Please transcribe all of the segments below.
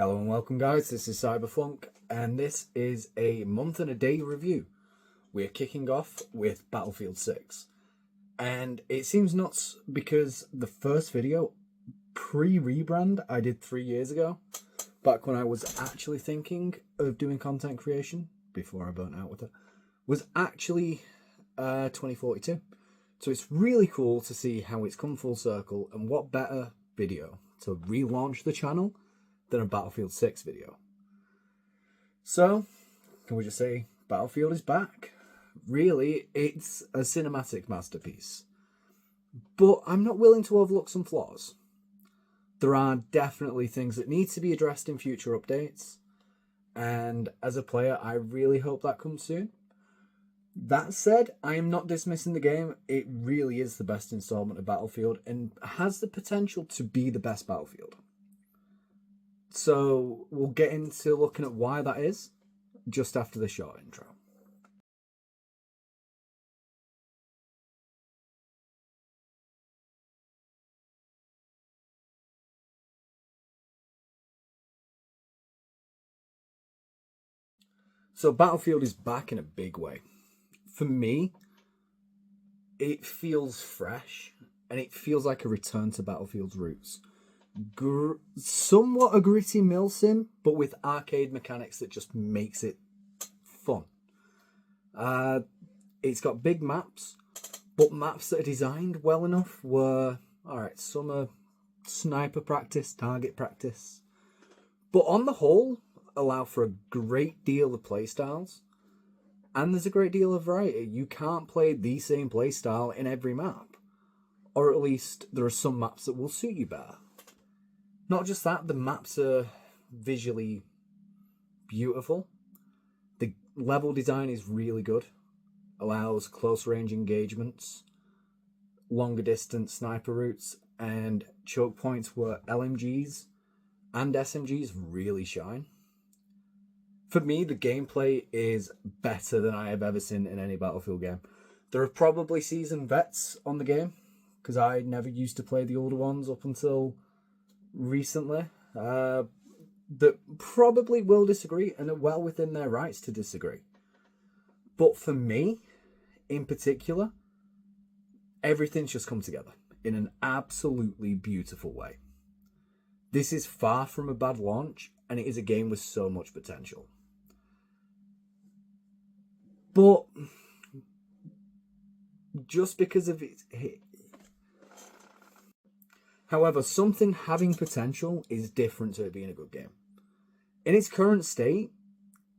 Hello and welcome guys, this is Cyberflunk and this is a month and a day review. We're kicking off with Battlefield 6 and it seems nuts because the first video pre-rebrand I did 3 years ago, back when I was actually thinking of doing content creation before I burnt out with it, was actually 2042. So it's really cool to see how it's come full circle, and what better video to relaunch the channel than a Battlefield 6 video. So, can we just say Battlefield is back? Really, it's a cinematic masterpiece. But I'm not willing to overlook some flaws. There are definitely things that need to be addressed in future updates, and as a player, I really hope that comes soon. That said, I am not dismissing the game. It really is the best installment of Battlefield and has the potential to be the best Battlefield. So we'll get into looking at why that is just after the short intro. So Battlefield is back in a big way. For me, it feels fresh and it feels like a return to Battlefield's roots. Somewhat a gritty mill sim, but with arcade mechanics that just makes it fun. It's got big maps, but maps that are designed well enough where, alright, some are sniper practice, target practice, but on the whole, allow for a great deal of playstyles, and there's a great deal of variety. You can't play the same playstyle in every map, or at least there are some maps that will suit you better. Not just that, the maps are visually beautiful. The level design is really good. Allows close range engagements, longer distance sniper routes, and choke points where LMGs and SMGs really shine. For me, the gameplay is better than I have ever seen in any Battlefield game. There are probably seasoned vets on the game, because I never used to play the older ones up until recently, that probably will disagree and are well within their rights to disagree. But for me, in particular, everything's just come together in an absolutely beautiful way. This is far from a bad launch, and it is a game with so much potential. But just because of its hit, however, something having potential is different to it being a good game. In its current state,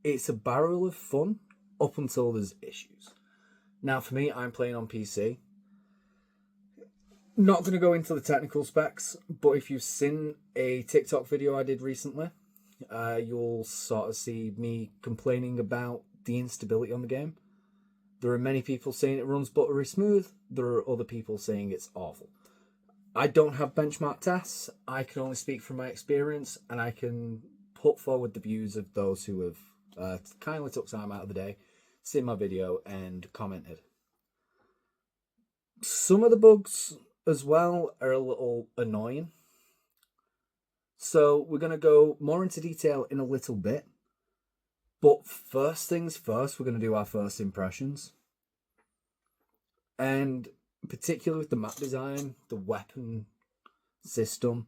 it's a barrel of fun up until there's issues. Now, for me, I'm playing on PC. Not going to go into the technical specs, but if you've seen a TikTok video I did recently, you'll sort of see me complaining about the instability on the game. There are many people saying it runs buttery smooth. There are other people saying it's awful. I don't have benchmark tests. I can only speak from my experience, and I can put forward the views of those who have kindly took time out of the day, seen my video, and commented. Some of the bugs as well are a little annoying. So we're going to go more into detail in a little bit. But first things first, we're going to do our first impressions. And particularly with the map design, the weapon system,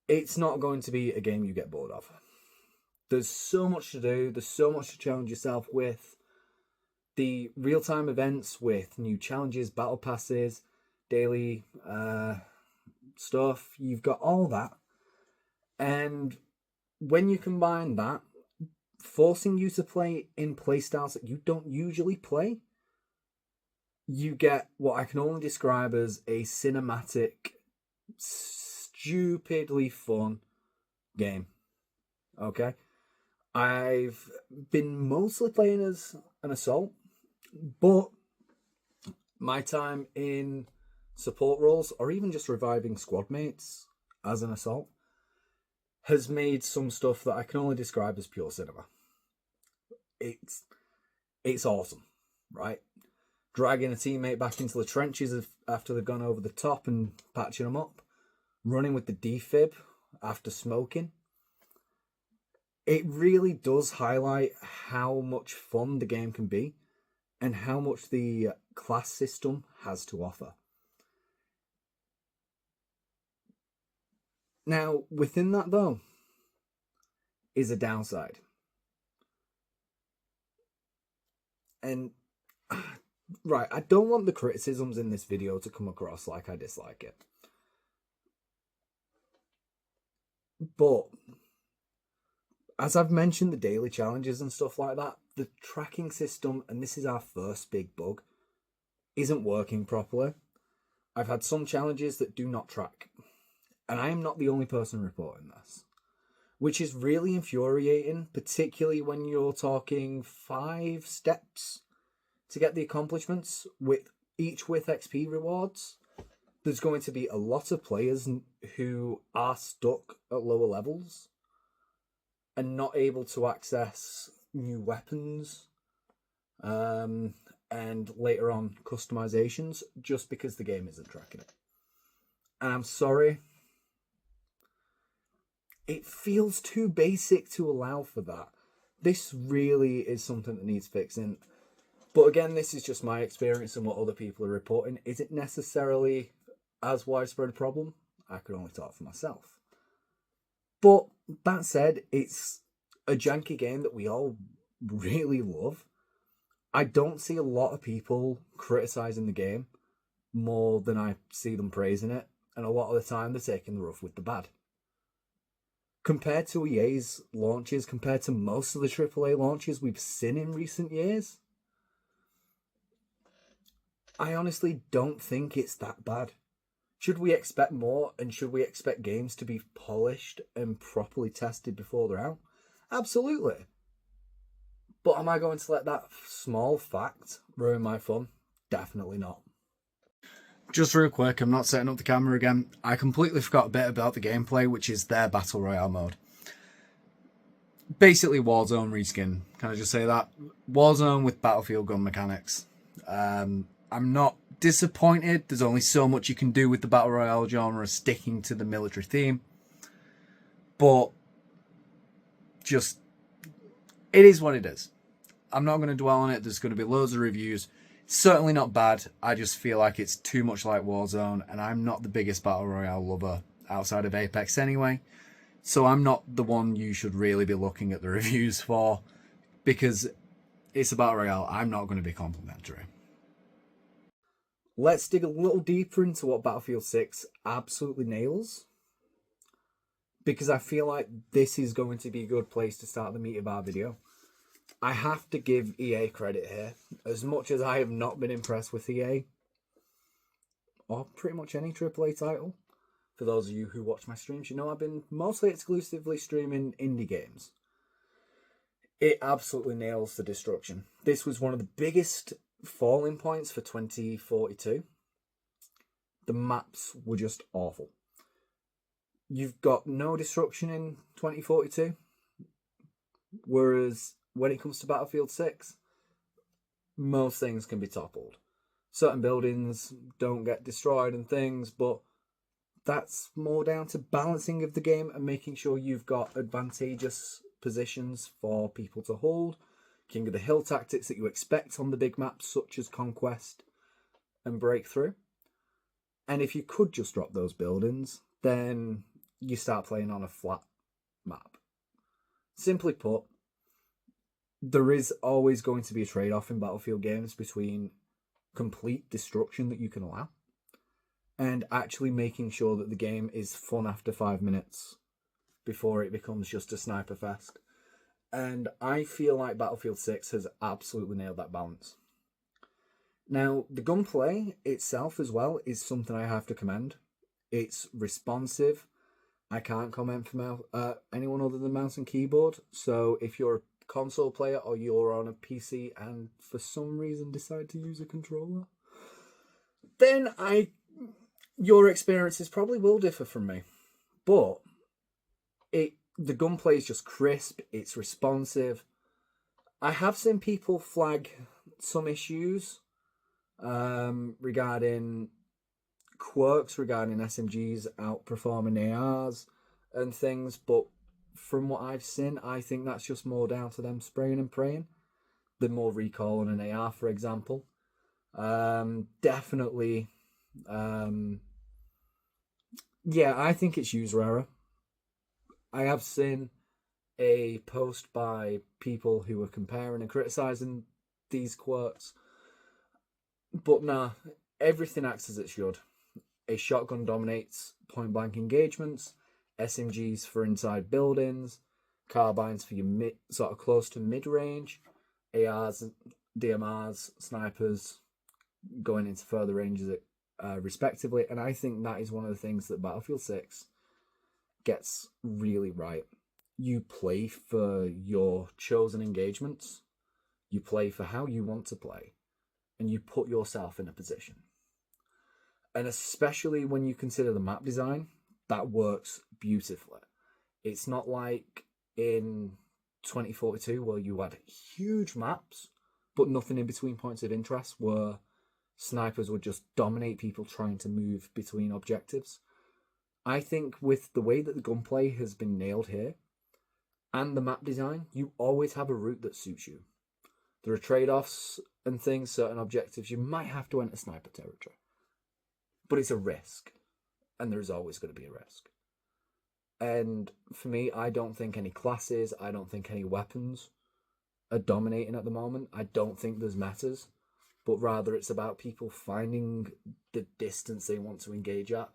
it's not going to be a game you get bored of. There's so much to do, there's so much to challenge yourself with. The real-time events with new challenges, battle passes, daily stuff, you've got all that. And when you combine that, forcing you to play in playstyles that you don't usually play, you get what I can only describe as a cinematic, stupidly fun game. Okay? I've been mostly playing as an assault, but my time in support roles, or even just reviving squad mates as an assault, has made some stuff that I can only describe as pure cinema. It's awesome, right? Dragging a teammate back into the trenches after they've gone over the top and patching them up. Running with the defib after smoking. it really does highlight how much fun the game can be and how much the class system has to offer. Now, within that, though, is a downside. And, right, I don't want the criticisms in this video to come across like I dislike it. But, as I've mentioned, the daily challenges and stuff like that, the tracking system, and this is our first big bug, isn't working properly. I've had some challenges that do not track. And I am not the only person reporting this, which is really infuriating, particularly when you're talking 5 steps to get the accomplishments, with each with XP rewards. There's going to be a lot of players who are stuck at lower levels and not able to access new weapons and later on customizations just because the game isn't tracking it. And I'm sorry, it feels too basic to allow for that. This really is something that needs fixing. But again, this is just my experience and what other people are reporting. Is it necessarily as widespread a problem? I could only talk for myself. But that said, it's a janky game that we all really love. I don't see a lot of people criticizing the game more than I see them praising it. And a lot of the time, they're taking the rough with the bad. Compared to EA's launches, compared to most of the AAA launches we've seen in recent years, I honestly don't think it's that bad. Should we expect more, and should we expect games to be polished and properly tested before they're out? Absolutely. But am I going to let that small fact ruin my fun? Definitely not. Just real quick, I'm not setting up the camera again. I completely forgot a bit about the gameplay, which is their Battle Royale mode. Basically Warzone reskin. Can I just say that? Warzone with Battlefield gun mechanics. I'm not disappointed. There's only so much you can do with the Battle Royale genre sticking to the military theme. But just, it is what it is. I'm not going to dwell on it. There's going to be loads of reviews. Certainly not bad. I just feel like it's too much like Warzone, and I'm not the biggest Battle Royale lover outside of Apex anyway. So I'm not the one you should really be looking at the reviews for, because it's a Battle Royale. I'm not going to be complimentary. Let's dig a little deeper into what Battlefield 6 absolutely nails, because I feel like this is going to be a good place to start the meat of our video. I have to give EA credit here. As much as I have not been impressed with EA, or pretty much any AAA title, for those of you who watch my streams, you know I've been mostly exclusively streaming indie games. It absolutely nails the destruction. This was one of the biggest falling points for 2042. The maps were just awful. You've got no destruction in 2042, whereas when it comes to Battlefield 6, most things can be toppled. Certain buildings don't get destroyed and things, but that's more down to balancing of the game and making sure you've got advantageous positions for people to hold. King of the Hill tactics that you expect on the big maps, such as Conquest and Breakthrough. And if you could just drop those buildings, then you start playing on a flat map. Simply put, there is always going to be a trade-off in Battlefield games between complete destruction that you can allow and actually making sure that the game is fun after 5 minutes before it becomes just a sniper fest. And I feel like Battlefield 6 has absolutely nailed that balance. Now, the gunplay itself as well is something I have to commend. It's responsive. I can't comment for anyone other than mouse and keyboard. So if you're a console player or you're on a PC and for some reason decide to use a controller, then your experiences probably will differ from me. But the gunplay is just crisp. It's responsive. I have seen people flag some issues regarding quirks regarding SMGs outperforming ARs and things, but from what I've seen, I think that's just more down to them spraying and praying. The more recoil on an AR, for example. Definitely. Yeah, I think it's user error. I have seen a post by people who were comparing and criticizing these quirks. But nah, everything acts as it should. A shotgun dominates point blank engagements, SMGs for inside buildings, carbines for your sort of close to mid range, ARs, DMRs, snipers going into further ranges respectively. And I think that is one of the things that Battlefield 6 gets really right. You play for your chosen engagements, you play for how you want to play, and you put yourself in a position. And especially when you consider the map design, that works beautifully. It's not like in 2042 where you had huge maps, but nothing in between points of interest, where snipers would just dominate people trying to move between objectives. I think with the way that the gunplay has been nailed here, and the map design, you always have a route that suits you. There are trade-offs and things, certain objectives, you might have to enter sniper territory. But it's a risk, and there's always going to be a risk. And for me, I don't think any classes, I don't think any weapons are dominating at the moment. I don't think there's metas, but rather it's about people finding the distance they want to engage at.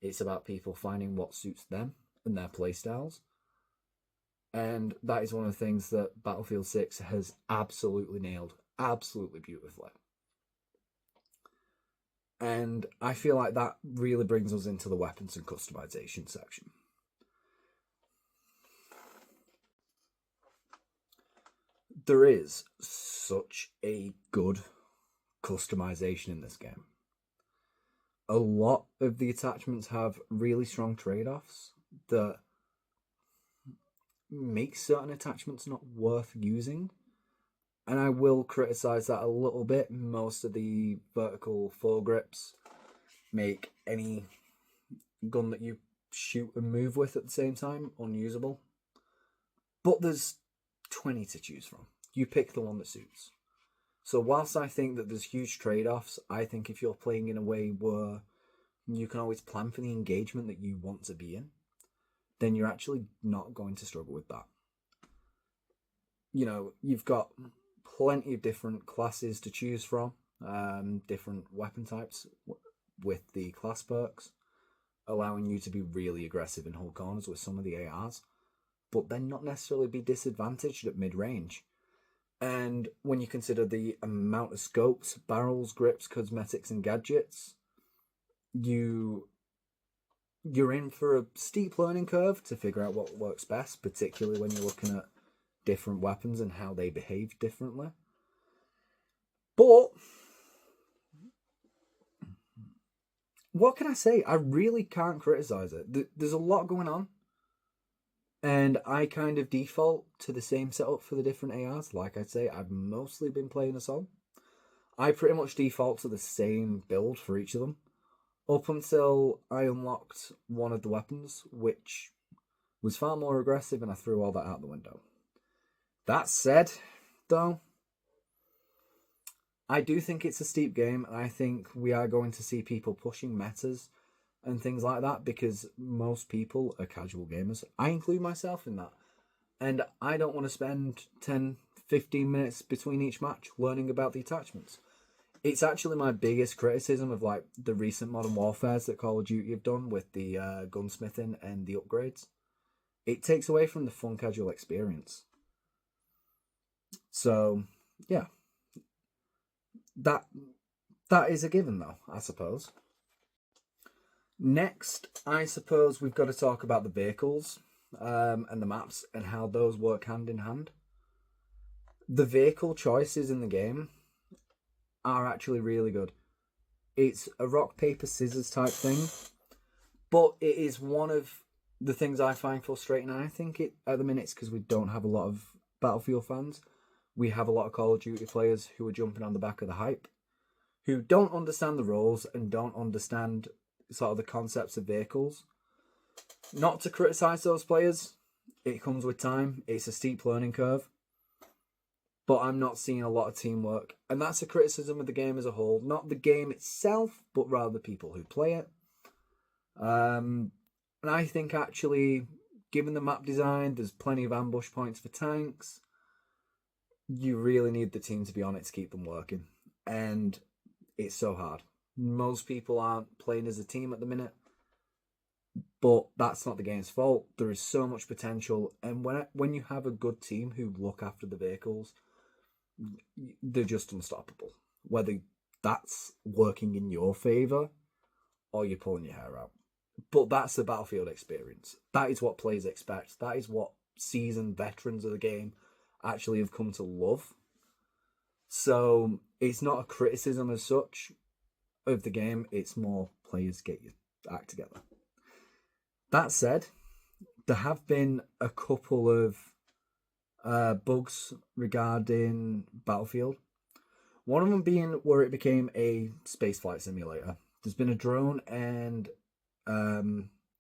It's about people finding what suits them and their playstyles. And that is one of the things that Battlefield 6 has absolutely nailed, absolutely beautifully. And I feel like that really brings us into the weapons and customization section. There is such a good customization in this game. A lot of the attachments have really strong trade-offs that make certain attachments not worth using. And I will criticize that a little bit. Most of the vertical foregrips make any gun that you shoot and move with at the same time unusable. But there's 20 to choose from. You pick the one that suits. So whilst I think that there's huge trade-offs, I think if you're playing in a way where you can always plan for the engagement that you want to be in, then you're actually not going to struggle with that. You know, you've got plenty of different classes to choose from, different weapon types with the class perks, allowing you to be really aggressive and hold corners with some of the ARs, but then not necessarily be disadvantaged at mid-range. And when you consider the amount of scopes, barrels, grips, cosmetics, and gadgets, you're in for a steep learning curve to figure out what works best, particularly when you're looking at different weapons and how they behave differently. But what can I say? I really can't criticize it. There's a lot going on, and I kind of default to the same setup for the different ARs. Like I say, I've mostly been playing Assault. I pretty much default to the same build for each of them, up until I unlocked one of the weapons, which was far more aggressive, and I threw all that out the window. That said, though, I do think it's a steep game, and I think we are going to see people pushing metas and things like that, because most people are casual gamers. I include myself in that. And I don't want to spend 10, 15 minutes between each match learning about the attachments. It's actually my biggest criticism of like the recent Modern Warfares that Call of Duty have done with the gunsmithing and the upgrades. It takes away from the fun casual experience. So, yeah. That is a given though, I suppose. Next, I suppose we've got to talk about the vehicles and the maps and how those work hand in hand. The vehicle choices in the game are actually really good. It's a rock, paper, scissors type thing, but it is one of the things I find frustrating. And I think it at the minute it's because we don't have a lot of Battlefield fans. We have a lot of Call of Duty players who are jumping on the back of the hype, who don't understand the roles and don't understand sort of the concepts of vehicles. Not to criticize those players, It comes with time. It's a steep learning curve. But I'm not seeing a lot of teamwork. And that's a criticism of the game as a whole. Not the game itself, but rather the people who play it. And I think actually, given the map design, there's plenty of ambush points for tanks. You really need the team to be on it to keep them working. And it's so hard. Most people aren't playing as a team at the minute. But that's not the game's fault. There is so much potential. And when you have a good team who look after the vehicles, they're just unstoppable. Whether that's working in your favour or you're pulling your hair out. But that's the Battlefield experience. That is what players expect. That is what seasoned veterans of the game actually have come to love. So it's not a criticism as such of the game. It's more players get your act together. That said, there have been a couple of bugs regarding Battlefield. One of them being where it became a spaceflight simulator. There's been a drone and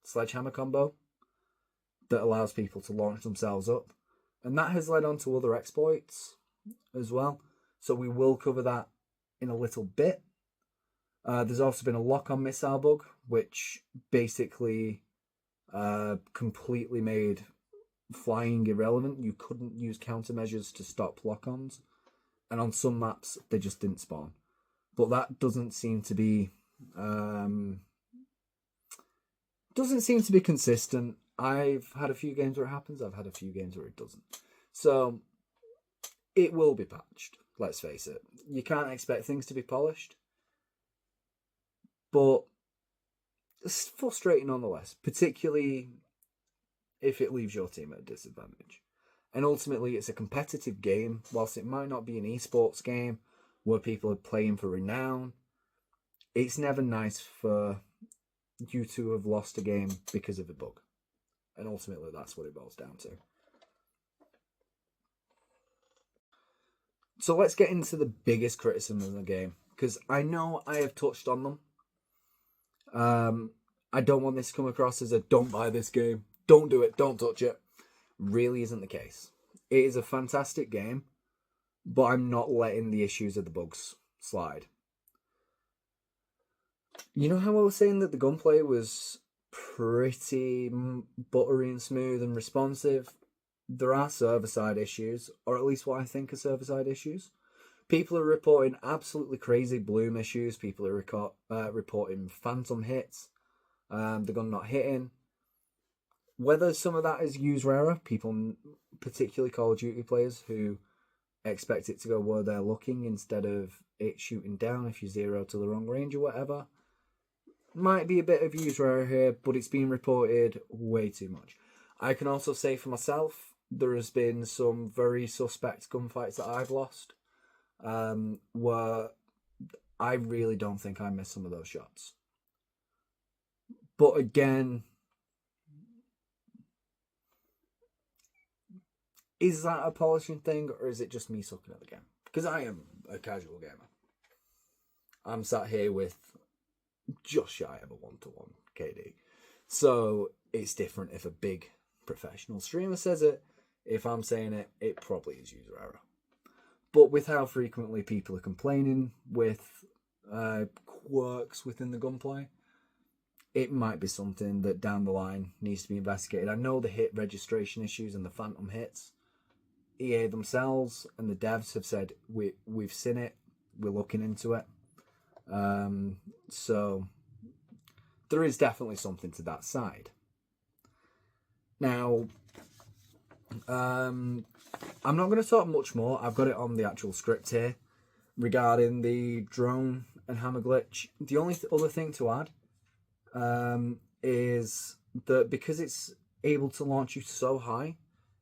sledgehammer combo that allows people to launch themselves up. And that has led on to other exploits as well. So we will cover that in a little bit. There's also been a lock-on missile bug, which basically completely made flying irrelevant. You couldn't use countermeasures to stop lock-ons, and on some maps they just didn't spawn. But that doesn't seem to be consistent. I've had a few games where it happens. I've had a few games where it doesn't. So it will be patched. Let's face it. You can't expect things to be polished, but it's frustrating nonetheless, particularly if it leaves your team at a disadvantage. And ultimately, it's a competitive game. Whilst it might not be an esports game where people are playing for renown, it's never nice for you to have lost a game because of a bug. And ultimately, that's what it boils down to. So let's get into the biggest criticism of the game, because I know I have touched on them. I don't want this to come across as a don't buy this game, don't do it, don't touch it. Really isn't the case. It is a fantastic game, but I'm not letting the issues of the bugs slide. You know how I was saying that the gunplay was pretty buttery and smooth and responsive? There are server-side issues, or at least what I think are server-side issues. People are reporting absolutely crazy bloom issues. People are reporting phantom hits, the gun not hitting. Whether some of that is user error, people, particularly Call of Duty players, who expect it to go where they're looking instead of it shooting down if you zero to the wrong range or whatever. Might be a bit of user error here, but it's been reported way too much. I can also say for myself, there has been some very suspect gunfights that I've lost, where I really don't think I missed some of those shots. But again, is that a polishing thing, or is it just me sucking at the game? Because I am a casual gamer. I'm sat here with just shy of a 1-to-1 KD. So it's different if a big professional streamer says it. If I'm saying it, it probably is user error. But with how frequently people are complaining with quirks within the gunplay, it might be something that down the line needs to be investigated. I know the hit registration issues and the phantom hits. EA themselves and the devs have said, we've seen it, we're looking into it. So there is definitely something to that side. Now, I'm not going to talk much more. I've got it on the actual script here regarding the drone and hammer glitch. The only other thing to add is that because it's able to launch you so high,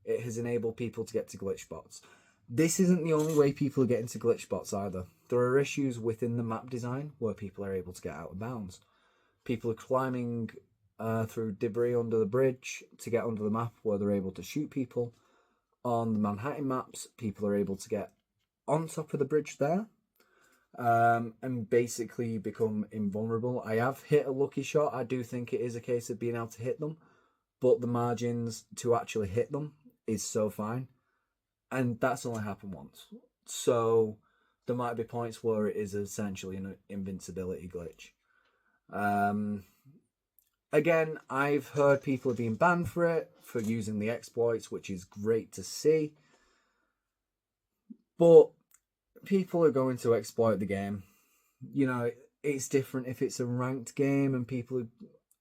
it has enabled people to get to glitch spots. This isn't the only way people are getting to glitch spots either. There are issues within the map design where people are able to get out of bounds. People are climbing through debris under the bridge to get under the map where they're able to shoot people. On the Manhattan maps, people are able to get on top of the bridge there and basically become invulnerable. I have hit a lucky shot. I do think it is a case of being able to hit them, but the margins to actually hit them is so fine. And that's only happened once. So there might be points where it is essentially an invincibility glitch. Again, I've heard people being banned for it, for using the exploits, which is great to see. But people are going to exploit the game. You know, it's different if it's a ranked game and people are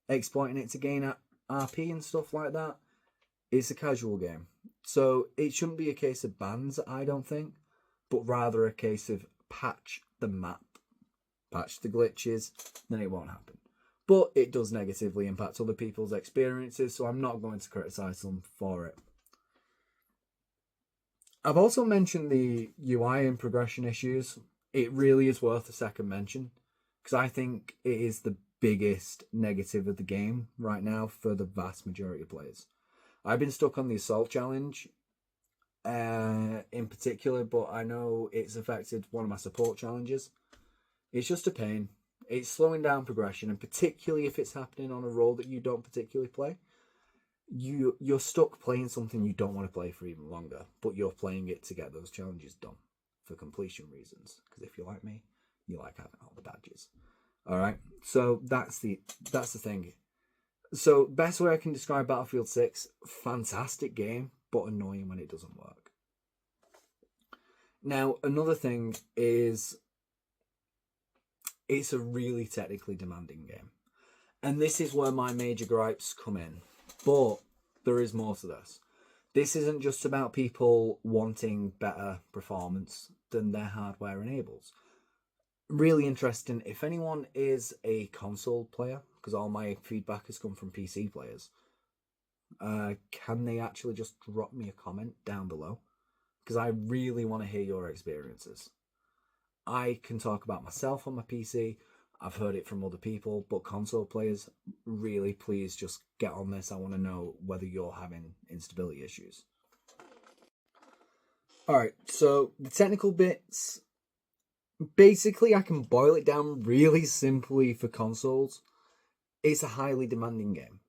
exploiting it to gain RP and stuff like that. It's a casual game. So it shouldn't be a case of bans, I don't think, but rather a case of patch the map, patch the glitches, then it won't happen. But it does negatively impact other people's experiences, so I'm not going to criticise them for it. I've also mentioned the UI and progression issues. It really is worth a second mention, because I think it is the biggest negative of the game right now for the vast majority of players. I've been stuck on the Assault Challenge in particular, but I know it's affected one of my support challenges. It's just a pain. It's slowing down progression, and particularly if it's happening on a role that you don't particularly play, you're stuck playing something you don't want to play for even longer, but you're playing it to get those challenges done for completion reasons. Because if you're like me, you like having all the badges. All right, so that's the thing. So, best way I can describe Battlefield 6, fantastic game, but annoying when it doesn't work. Now, another thing is, it's a really technically demanding game. And this is where my major gripes come in. But there is more to this. This isn't just about people wanting better performance than their hardware enables. Really interesting. If anyone is a console player, because all my feedback has come from PC players, can they actually just drop me a comment down below? Because I really want to hear your experiences. I can talk about myself on my PC. I've heard it from other people, but console players, really, please just get on this. I want to know whether you're having instability issues. Alright, so the technical bits. Basically, I can boil it down really simply for consoles. It's a highly demanding game.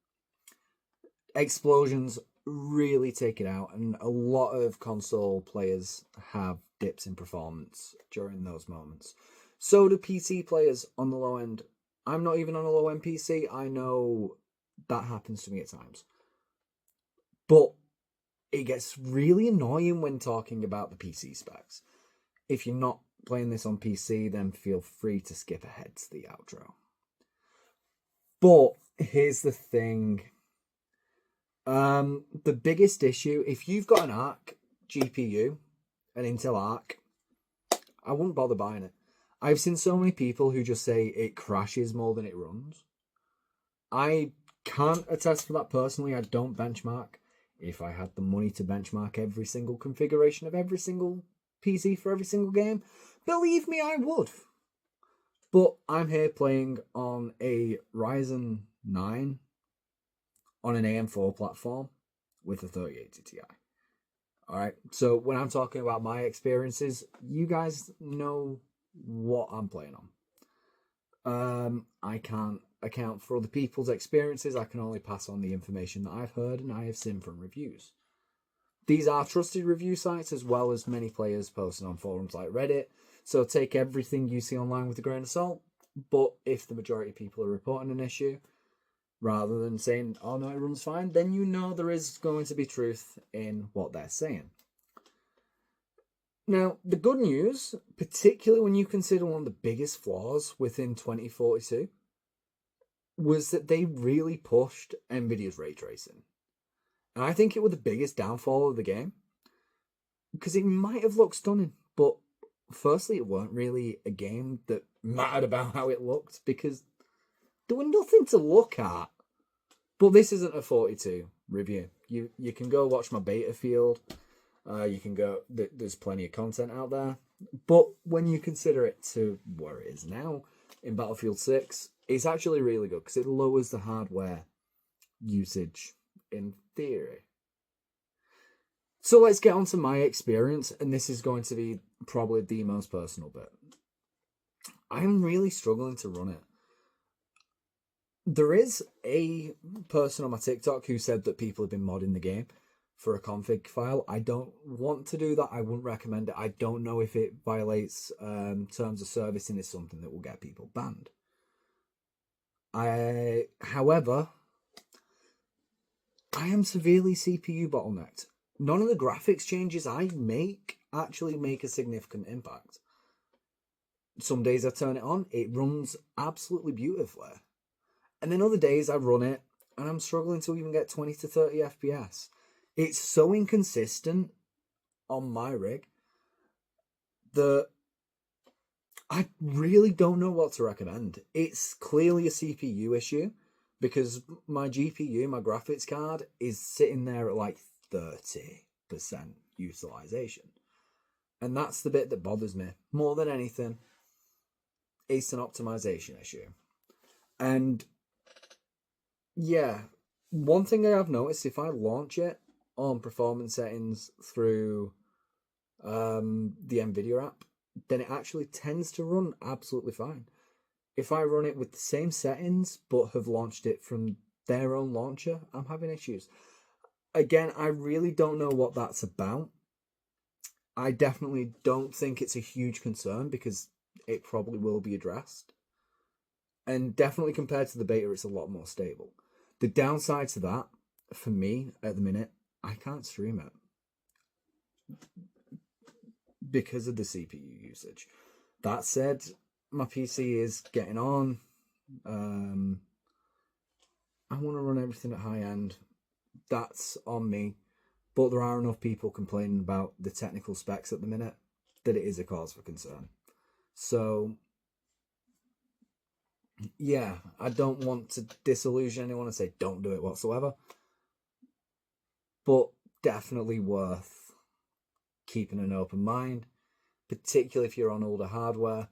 Explosions really take it out, and a lot of console players have dips in performance during those moments. So do PC players on the low end. I'm not even on a low end PC. I know that happens to me at times. But it gets really annoying when talking about the PC specs. If you're not playing this on PC, then feel free to skip ahead to the outro. But here's the thing. The biggest issue, if you've got an Arc GPU, an Intel Arc, I wouldn't bother buying it. I've seen so many people who just say it crashes more than it runs. I can't attest for that personally. I don't benchmark. If I had the money to benchmark every single configuration of every single PC for every single game, believe me, I would. But I'm here playing on a Ryzen 9 on an AM4 platform with a 3080 Ti. Alright, so when I'm talking about my experiences, you guys know what I'm playing on. I can't account for other people's experiences. I can only pass on the information that I've heard and I have seen from reviews. These are trusted review sites, as well as many players posted on forums like Reddit, so take everything you see online with a grain of salt. But if the majority of people are reporting an issue, rather than saying, oh no, it runs fine, then you know there is going to be truth in what they're saying. Now, the good news, particularly when you consider one of the biggest flaws within 2042, was that they really pushed NVIDIA's ray tracing. And I think it was the biggest downfall of the game, because it might have looked stunning, but firstly, it weren't really a game that mattered about how it looked, because there was nothing to look at. But this isn't a 42 review. You can go watch my beta field. You can go, there's plenty of content out there. But when you consider it to where it is now in Battlefield 6, it's actually really good because it lowers the hardware usage in theory. So let's get on to my experience, and this is going to be probably the most personal bit. I'm really struggling to run it. There is a person on my TikTok who said that people have been modding the game for a config file. I don't want to do that. I wouldn't recommend it. I don't know if it violates terms of service and is something that will get people banned. However, I am severely CPU bottlenecked. None of the graphics changes I make actually make a significant impact. Some days I turn it on, it runs absolutely beautifully. And then other days I run it and I'm struggling to even get 20 to 30 FPS. It's so inconsistent on my rig that I really don't know what to recommend. It's clearly a CPU issue because my GPU, my graphics card, is sitting there at like 30% utilization. And that's the bit that bothers me more than anything. It's an optimization issue. And yeah, one thing I have noticed, if I launch it on performance settings through the NVIDIA app, then it actually tends to run absolutely fine. If I run it with the same settings but have launched it from their own launcher, I'm having issues. Again, I really don't know what that's about. I definitely don't think it's a huge concern because it probably will be addressed. And definitely compared to the beta, it's a lot more stable. The downside to that, for me, at the minute, I can't stream it because of the CPU usage. That said, my PC is getting on. I want to run everything at high end. That's on me. But there are enough people complaining about the technical specs at the minute that it is a cause for concern. So, yeah, I don't want to disillusion anyone and say don't do it whatsoever. But definitely worth keeping an open mind, particularly if you're on older hardware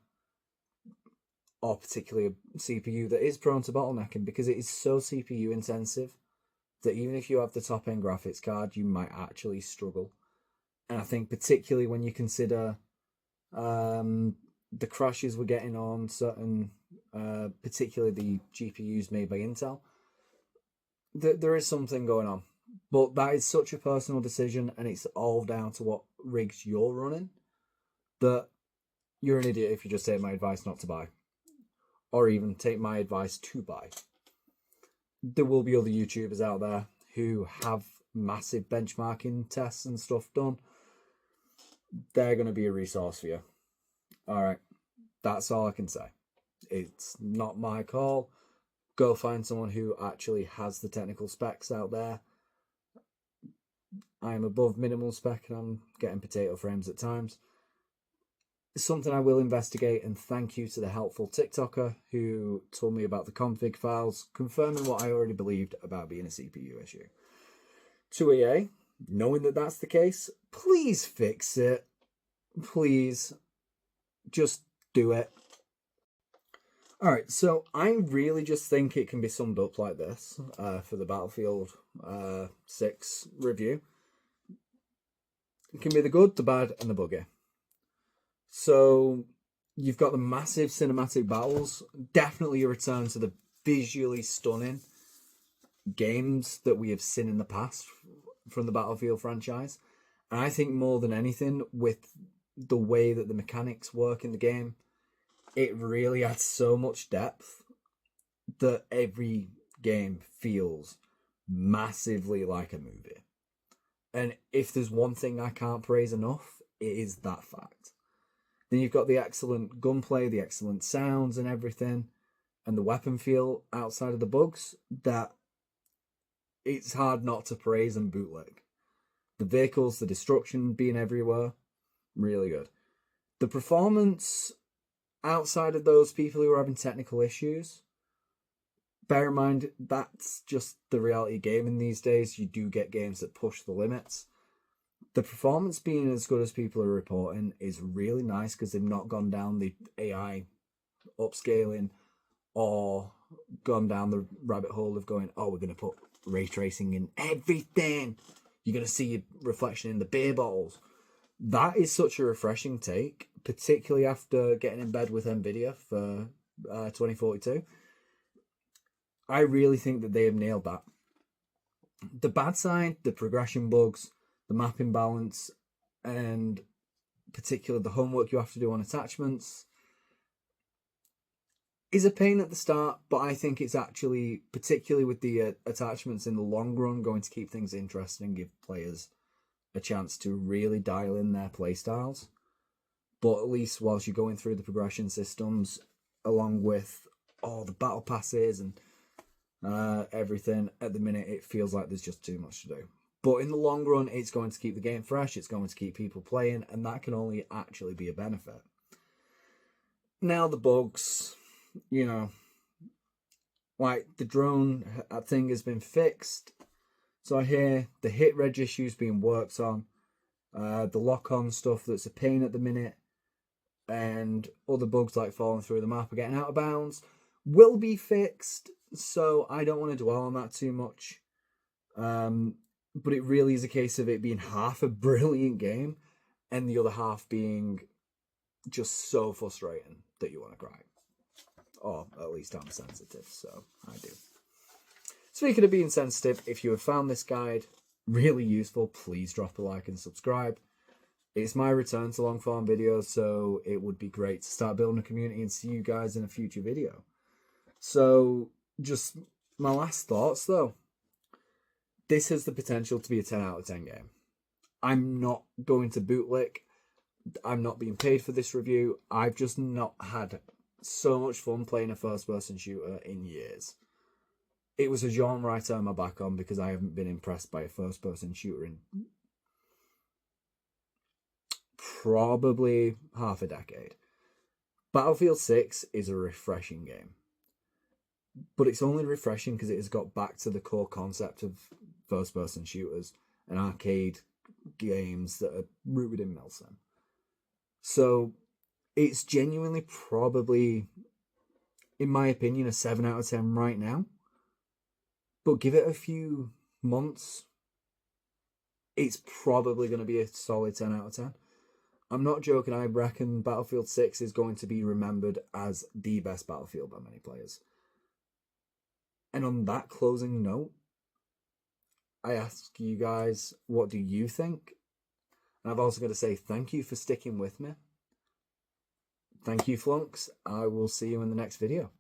or particularly a CPU that is prone to bottlenecking, because it is so CPU intensive that even if you have the top end graphics card, you might actually struggle. And I think particularly when you consider the crashes we're getting on certain, particularly the GPUs made by Intel, there is something going on. But that is such a personal decision, and it's all down to what rigs you're running, that you're an idiot if you just take my advice not to buy. Or even take my advice to buy. There will be other YouTubers out there who have massive benchmarking tests and stuff done. They're going to be a resource for you. All right. That's all I can say. It's not my call. Go find someone who actually has the technical specs out there. I am above minimal spec and I'm getting potato frames at times. It's something I will investigate, and thank you to the helpful TikToker who told me about the config files, confirming what I already believed about being a CPU issue. To EA, knowing that that's the case, please fix it. Please, just do it. Alright, so I really just think it can be summed up like this for the Battlefield 6 review. It can be the good, the bad, and the buggy. So you've got the massive cinematic battles, definitely a return to the visually stunning games that we have seen in the past from the Battlefield franchise. And I think more than anything, with the way that the mechanics work in the game, it really adds so much depth that every game feels massively like a movie. And if there's one thing I can't praise enough, it is that fact. Then you've got the excellent gunplay, the excellent sounds and everything, and the weapon feel outside of the bugs that it's hard not to praise and bootleg. The vehicles, the destruction being everywhere, really good. The performance outside of those people who are having technical issues, bear in mind that's just the reality of gaming these days. You do get games that push the limits. The performance being as good as people are reporting is really nice because they've not gone down the AI upscaling or gone down the rabbit hole of going, oh, we're going to put ray tracing in everything. You're going to see your reflection in the beer bottles. That is such a refreshing take, particularly after getting in bed with NVIDIA for 2042. I really think that they have nailed that. The bad side, the progression bugs, the map imbalance, and particularly the homework you have to do on attachments, is a pain at the start, but I think it's actually, particularly with the attachments in the long run, going to keep things interesting and give players a chance to really dial in their playstyles. But at least whilst you're going through the progression systems, along with all the battle passes and everything, at the minute it feels like there's just too much to do. But in the long run, it's going to keep the game fresh, it's going to keep people playing, and that can only actually be a benefit. Now the bugs, you know, like the drone thing has been fixed. So I hear the hit reg issues being worked on, the lock-on stuff that's a pain at the minute, and other bugs like falling through the map or getting out of bounds will be fixed. So I don't want to dwell on that too much. But it really is a case of it being half a brilliant game and the other half being just so frustrating that you want to cry. Or at least I'm sensitive, so I do. Speaking of being sensitive, if you have found this guide really useful, please drop a like and subscribe. It's my return to long form videos, so it would be great to start building a community and see you guys in a future video. So, just my last thoughts though. This has the potential to be a 10 out of 10 game. I'm not going to bootlick. I'm not being paid for this review. I've just not had so much fun playing a first-person shooter in years. It was a genre I turned my back on because I haven't been impressed by a first-person shooter in probably half a decade. Battlefield 6 is a refreshing game. But it's only refreshing because it has got back to the core concept of first-person shooters and arcade games that are rooted in Milsim. So it's genuinely probably, in my opinion, a 7 out of 10 right now. But give it a few months, it's probably going to be a solid 10 out of 10. I'm not joking, I reckon Battlefield 6 is going to be remembered as the best Battlefield by many players. And on that closing note, I ask you guys, what do you think? And I've also got to say thank you for sticking with me. Thank you, Flunks. I will see you in the next video.